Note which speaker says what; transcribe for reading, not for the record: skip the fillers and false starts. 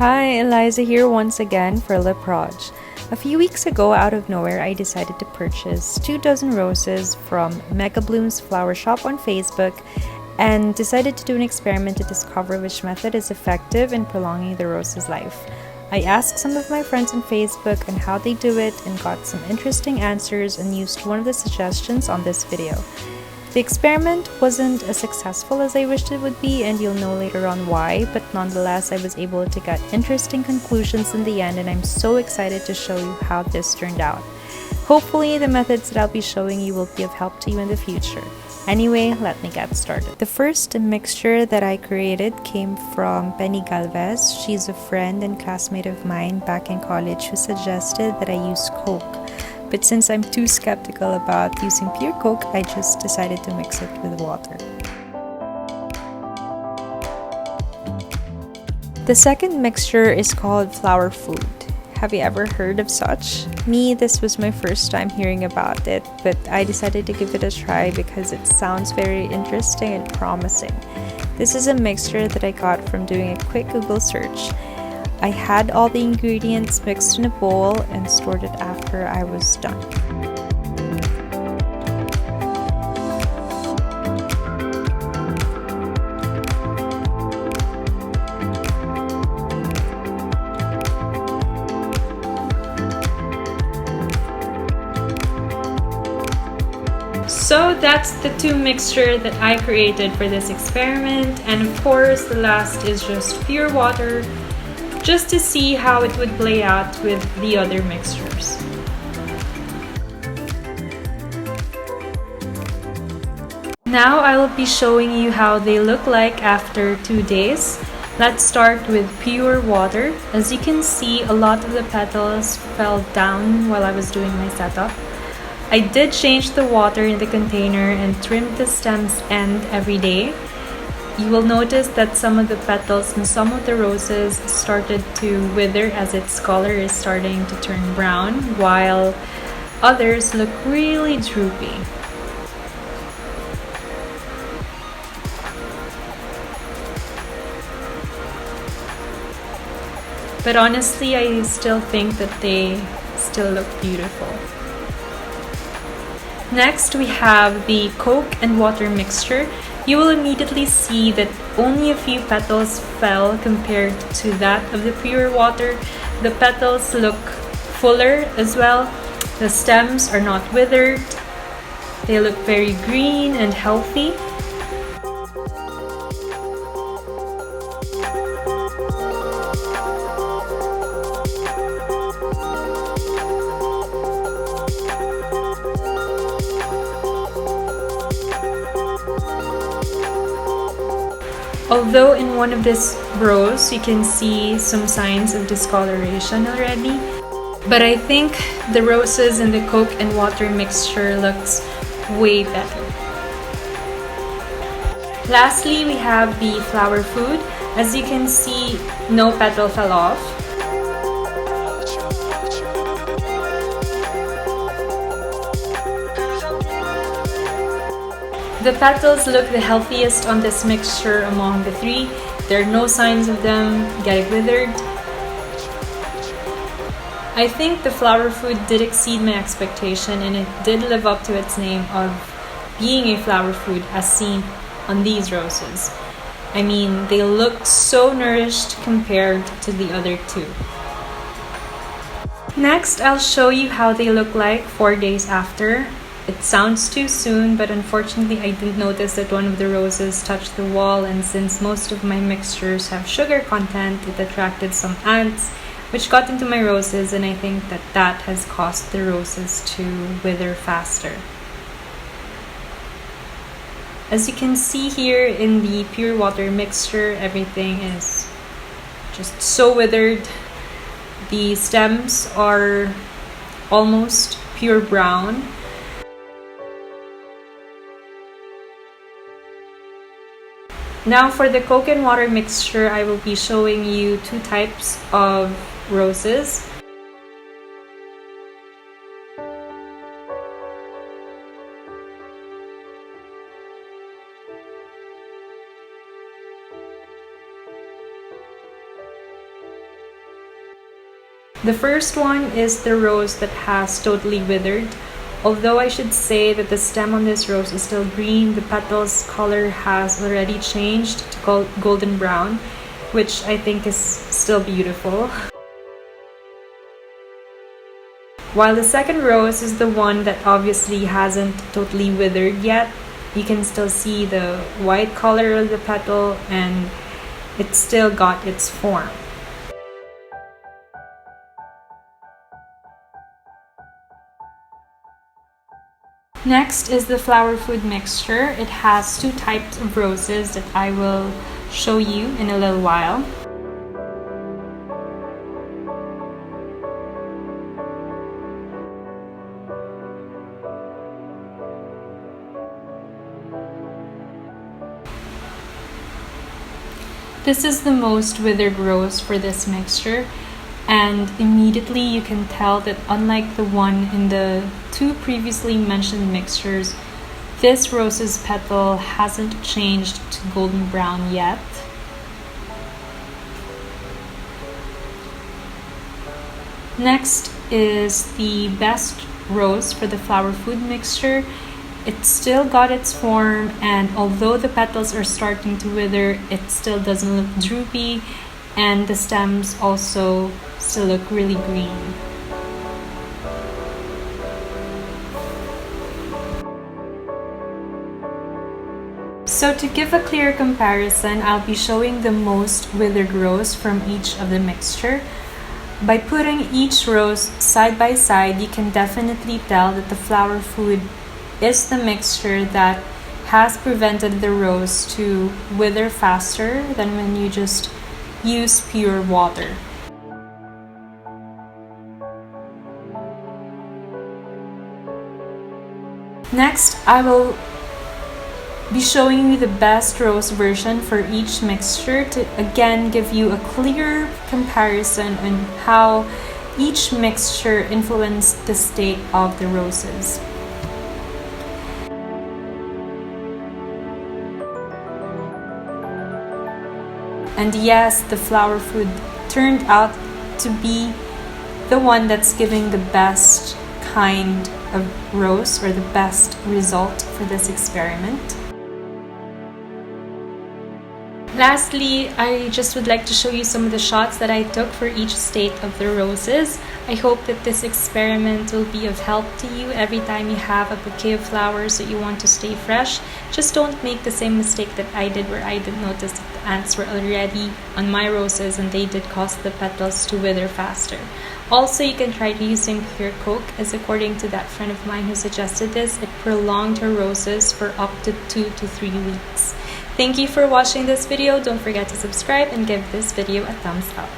Speaker 1: Hi, Eliza here once again for Lip Raj. A few weeks ago, out of nowhere, I decided to purchase 2 dozen roses from Mega Bloom's flower shop on Facebook and decided to do an experiment to discover which method is effective in prolonging the rose's life. I asked some of my friends on Facebook on how they do it and got some interesting answers and used one of the suggestions on this video. The experiment wasn't as successful as I wished it would be, and you'll know later on why, but nonetheless I was able to get interesting conclusions in the end, and I'm so excited to show you how this turned out. Hopefully the methods that I'll be showing you will be of help to you in the future. Anyway, let me get started. The first mixture that I created came from Penny Galvez. She's a friend and classmate of mine back in college who suggested that I use Coke. But since I'm too skeptical about using pure Coke, I just decided to mix it with water. The second mixture is called flower food. Have you ever heard of such? Me, this was my first time hearing about it, but I decided to give it a try because it sounds very interesting and promising. This is a mixture that I got from doing a quick Google search. I had all the ingredients mixed in a bowl and stored it after I was done. So that's the two mixture that I created for this experiment, and of course the last is just pure water, just to see how it would play out with the other mixtures. Now I will be showing you how they look like after 2 days. Let's start with pure water. As you can see, a lot of the petals fell down while I was doing my setup. I did change the water in the container and trimmed the stem's end every day. You will notice that some of the petals and some of the roses started to wither as its color is starting to turn brown, while others look really droopy. But honestly, I still think that they still look beautiful. Next, we have the Coke and water mixture. You will immediately see that only a few petals fell compared to that of the pure water. The petals look fuller as well. The stems are not withered. They look very green and healthy. Although in one of this rows you can see some signs of discoloration already, but I think the roses in the Coke and water mixture looks way better. Lastly, we have the flower food. As you can see, no petal fell off. The petals look the healthiest on this mixture among the three. There are no signs of them getting withered. I think the flower food did exceed my expectation, and it did live up to its name of being a flower food as seen on these roses. I mean, they look so nourished compared to the other two. Next, I'll show you how they look like 4 days after. It sounds too soon, but unfortunately I did notice that one of the roses touched the wall, and since most of my mixtures have sugar content, it attracted some ants which got into my roses, and I think that that has caused the roses to wither faster. As you can see here in the pure water mixture, everything is just so withered. The stems are almost pure brown. Now for the Coke and water mixture, I will be showing you two types of roses. The first one is the rose that has totally withered. Although I should say that the stem on this rose is still green, the petals color has already changed to golden brown, which I think is still beautiful. While the second rose is the one that obviously hasn't totally withered yet. You can still see the white color of the petal and it still got its form. Next is the flower food mixture. It has two types of roses that I will show you in a little while. This is the most withered rose for this mixture, and immediately you can tell that unlike the one in the two previously mentioned mixtures, this rose's petal hasn't changed to golden brown yet. Next is the best rose for the flower food mixture. It still got its form, and although the petals are starting to wither, it still doesn't look droopy, and the stems also still look really green. So to give a clear comparison, I'll be showing the most withered rose from each of the mixture. By putting each rose side by side, you can definitely tell that the flower food is the mixture that has prevented the rose to wither faster than when you just use pure water. Next, I will be showing you the best rose version for each mixture to again give you a clear comparison on how each mixture influenced the state of the roses. And yes, the flower food turned out to be the one that's giving the best kind of rose or the best result for this experiment. Lastly, I just would like to show you some of the shots that I took for each state of the roses. I hope that this experiment will be of help to you every time you have a bouquet of flowers that you want to stay fresh. Just don't make the same mistake that I did, where I didn't notice that the ants were already on my roses and they did cause the petals to wither faster. Also, you can try using pure coke, as according to that friend of mine who suggested this, it prolonged her roses for up to 2 to 3 weeks. Thank you for watching this video. Don't forget to subscribe and give this video a thumbs up.